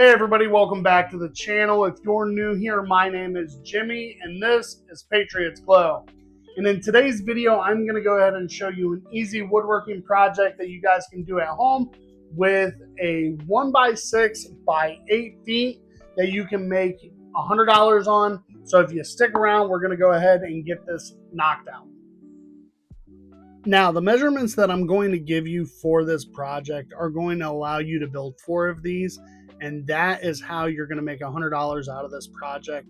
Hey everybody, welcome back to the channel. If you're new here, my name is Jimmy and this is Patriots Glow. And in today's video, I'm going to go ahead and show you an easy woodworking project that you guys can do at home with a 1x6 by 8 feet that you can make $100 on. So if you stick around, we're going to go ahead and get this knocked out. Now, the measurements that I'm going to give you for this project are going to allow you to build 4 of these, and that is how you're going to make $100 out of this project.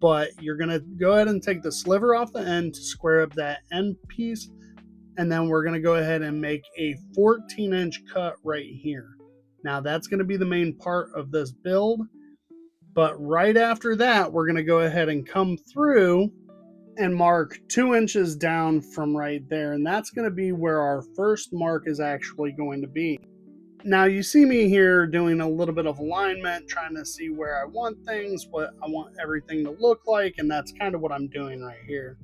But you're going to go ahead and take the sliver off the end to square up that end piece, and then we're going to go ahead and make a 14-inch cut right here. Now, that's going to be the main part of this build, but right after that, we're going to go ahead and come through and mark 2 inches down from right there, and that's going to be where our first mark is actually going to be. Now you see me here doing a little bit of alignment, trying to see where I want things, what I want everything to look like, and that's kind of what I'm doing right here.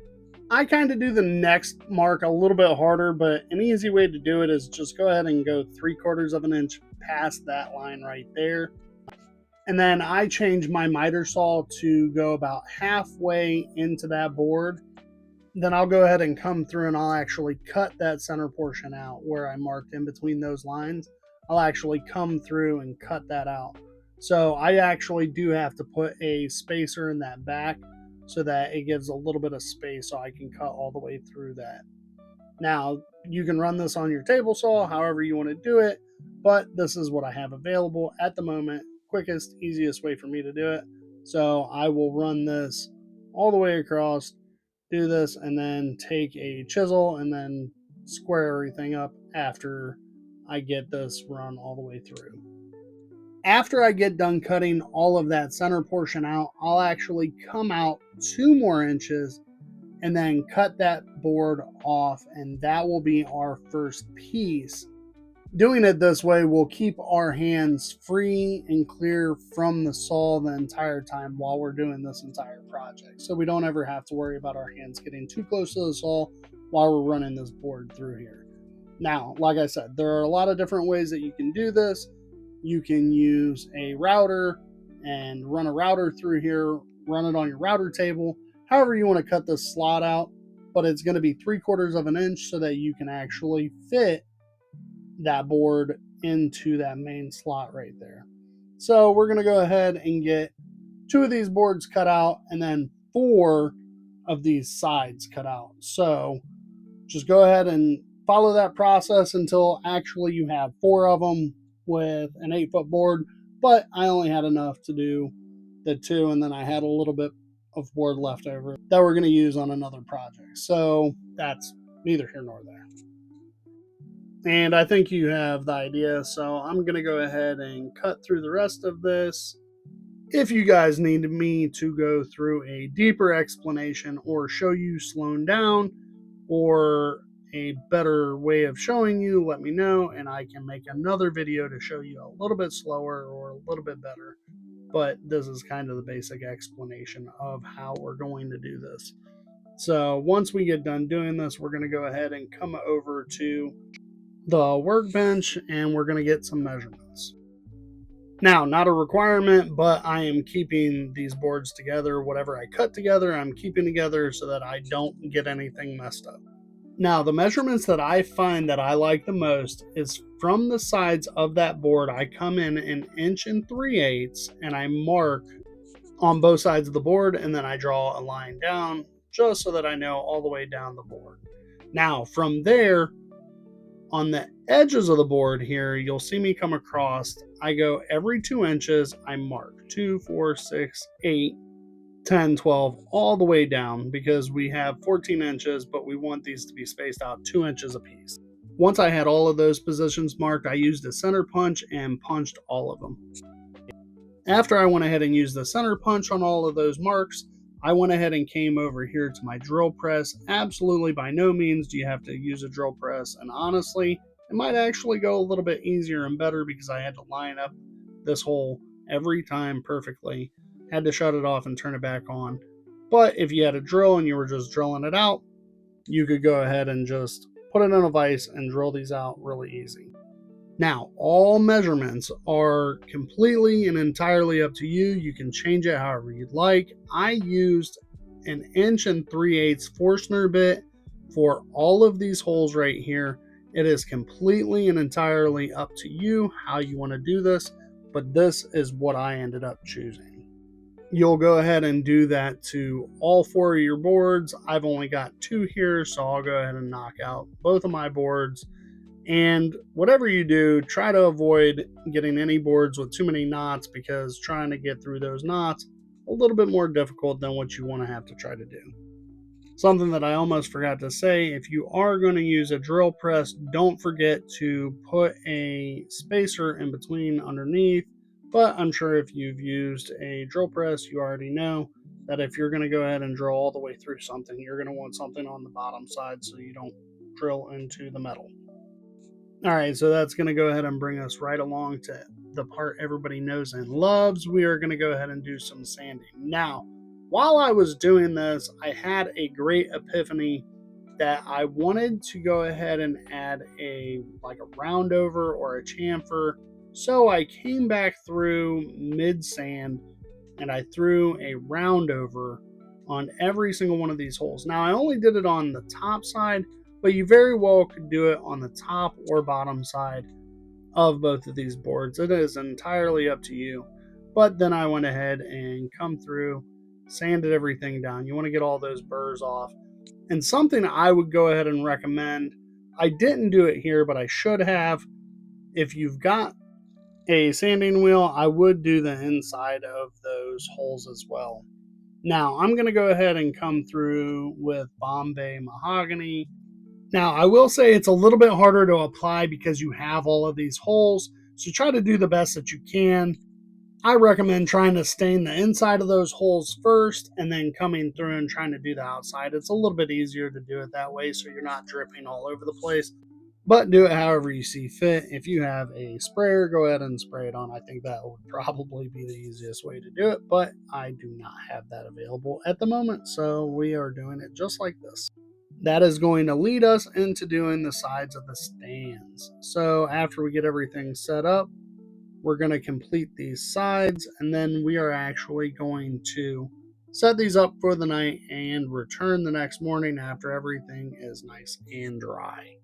I kind of do the next mark a little bit harder, but an easy way to do it is just go ahead and go 3/4 of an inch past that line right there. And then I change my miter saw to go about halfway into that board. Then I'll go ahead and come through and I'll actually cut that center portion out where I marked in between those lines. I'll actually come through and cut that out. So I actually do have to put a spacer in that back so that it gives a little bit of space so I can cut all the way through that. Now, you can run this on your table saw, however you want to do it, but this is what I have available at the moment. Quickest, easiest way for me to do it. So I will run this all the way across, do this, and then take a chisel and then square everything up after I get this run all the way through. After I get done cutting all of that center portion out, I'll actually come out 2 more inches and then cut that board off, and that will be our first piece. Doing it this way will keep our hands free and clear from the saw the entire time while we're doing this entire project. So we don't ever have to worry about our hands getting too close to the saw while we're running this board through here. Now, like I said, there are a lot of different ways that you can do this. You can use a router and run a router through here, run it on your router table, however you want to cut this slot out, but it's going to be 3/4 of an inch so that you can actually fit that board into that main slot right there. So we're going to go ahead and get 2 of these boards cut out and then 4 of these sides cut out. So just go ahead and follow that process until actually you have 4 of them with an 8-foot board, but I only had enough to do the 2, and then I had a little bit of board left over that we're going to use on another project. So that's neither here nor there. And I think you have the idea, so I'm going to go ahead and cut through the rest of this. If you guys need me to go through a deeper explanation or show you slowing down or a better way of showing you, let me know, and I can make another video to show you a little bit slower or a little bit better. But this is kind of the basic explanation of how we're going to do this. So once we get done doing this, we're going to go ahead and come over to the workbench and we're going to get some measurements. Now, not a requirement, but I am keeping these boards together. Whatever I cut together, I'm keeping together so that I don't get anything messed up. Now, the measurements that I find that I like the most is from the sides of that board. I come in 1 3/8 inches and I mark on both sides of the board, and then I draw a line down just so that I know all the way down the board. Now, from there, on the edges of the board here, you'll see me come across. I go every 2 inches, I mark 2, 4, 6, 8, 10, 12, all the way down because we have 14 inches, but we want these to be spaced out 2 inches apiece. Once I had all of those positions marked, I used a center punch and punched all of them. After I went ahead and used the center punch on all of those marks, I went ahead and came over here to my drill press. Absolutely by no means do you have to use a drill press, and honestly, it might actually go a little bit easier and better because I had to line up this hole every time perfectly. Had to shut it off and turn it back on. But if you had a drill and you were just drilling it out, you could go ahead and just put it in a vise and drill these out really easy. Now, all measurements are completely and entirely up to you. You can change it however you'd like. I used an 1 3/8 Forstner bit for all of these holes right here. It is completely and entirely up to you how you want to do this, but this is what I ended up choosing. You'll go ahead and do that to all 4 of your boards. I've only got 2 here, so I'll go ahead and knock out both of my boards. And whatever you do, try to avoid getting any boards with too many knots, because trying to get through those knots a little bit more difficult than what you want to have to try to do. Something that I almost forgot to say, if you are going to use a drill press, don't forget to put a spacer in between underneath. But I'm sure if you've used a drill press, you already know that if you're going to go ahead and drill all the way through something, you're going to want something on the bottom side so you don't drill into the metal. All right, so that's going to go ahead and bring us right along to the part everybody knows and loves. We are going to go ahead and do some sanding. Now, while I was doing this, I had a great epiphany that I wanted to go ahead and add a round over or a chamfer. So I came back through mid sand and I threw a round over on every single one of these holes. Now, I only did it on the top side, but you very well could do it on the top or bottom side of both of these boards. It is entirely up to you. But then I went ahead and come through, sanded everything down. You want to get all those burrs off. And something I would go ahead and recommend, I didn't do it here, but I should have. If you've got a sanding wheel, I would do the inside of those holes as well. Now, I'm going to go ahead and come through with Bombay Mahogany. Now, I will say it's a little bit harder to apply because you have all of these holes, so try to do the best that you can. I recommend trying to stain the inside of those holes first and then coming through and trying to do the outside. It's a little bit easier to do it that way so you're not dripping all over the place, but do it however you see fit. If you have a sprayer, go ahead and spray it on. I think that would probably be the easiest way to do it, but I do not have that available at the moment, so we are doing it just like this. That is going to lead us into doing the sides of the stands. So after we get everything set up, we're going to complete these sides, and then we are actually going to set these up for the night and return the next morning after everything is nice and dry.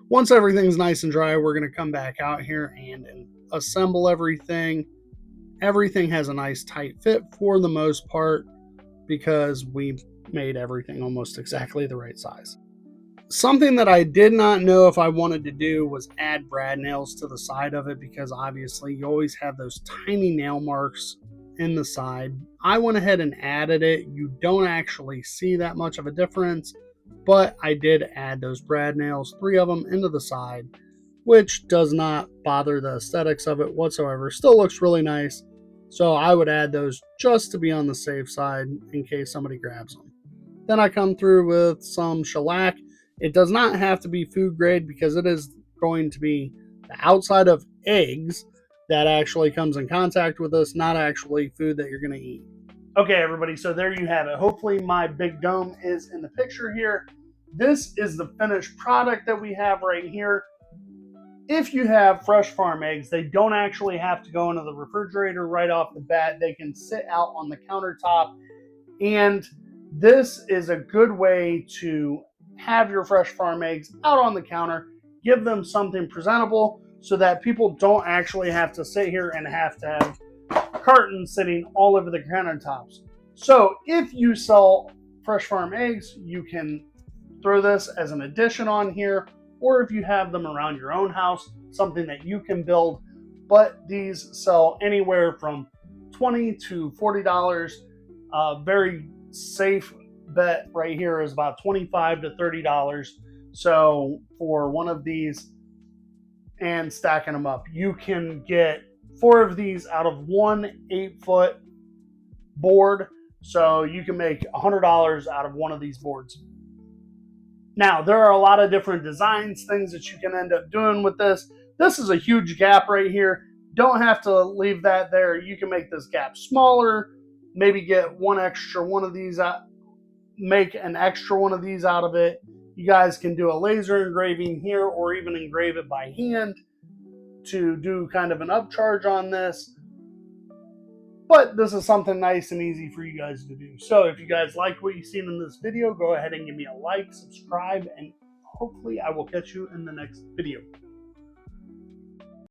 Once everything's nice and dry, we're going to come back out here and assemble everything. Everything has a nice tight fit for the most part because we made everything almost exactly the right size. Something that I did not know if I wanted to do was add brad nails to the side of it, because obviously you always have those tiny nail marks in the side. I went ahead and added it. You don't actually see that much of a difference, but I did add those brad nails, 3 of them, into the side, which does not bother the aesthetics of it whatsoever. Still looks really nice. So I would add those just to be on the safe side in case somebody grabs them. Then I come through with some shellac. It does not have to be food grade because it is going to be the outside of eggs that actually comes in contact with this, not actually food that you're going to eat. Okay, everybody, so there you have it. Hopefully my big dome is in the picture here. This is the finished product that we have right here. If you have fresh farm eggs, they don't actually have to go into the refrigerator right off the bat. They can sit out on the countertop, and this is a good way to have your fresh farm eggs out on the counter, give them something presentable so that people don't actually have to sit here and have to have cartons sitting all over the countertops. So if you sell fresh farm eggs, you can throw this as an addition on here, or if you have them around your own house, something that you can build. But these sell anywhere from $20 to $40. Very safe bet right here is about $25 to $30. So for one of these and stacking them up, you can get 4 of these out of one 8-foot board. So you can make $100 out of one of these boards. Now, there are a lot of different designs, things that you can end up doing with this. This is a huge gap right here. Don't have to leave that there. You can make this gap smaller, maybe get one extra one of these out, make an extra one of these out of it. You guys can do a laser engraving here or even engrave it by hand. to do kind of an upcharge on this, but this is something nice and easy for you guys to do. So if you guys like what you've seen in this video, go ahead and give me a like, subscribe, and hopefully I will catch you in the next video.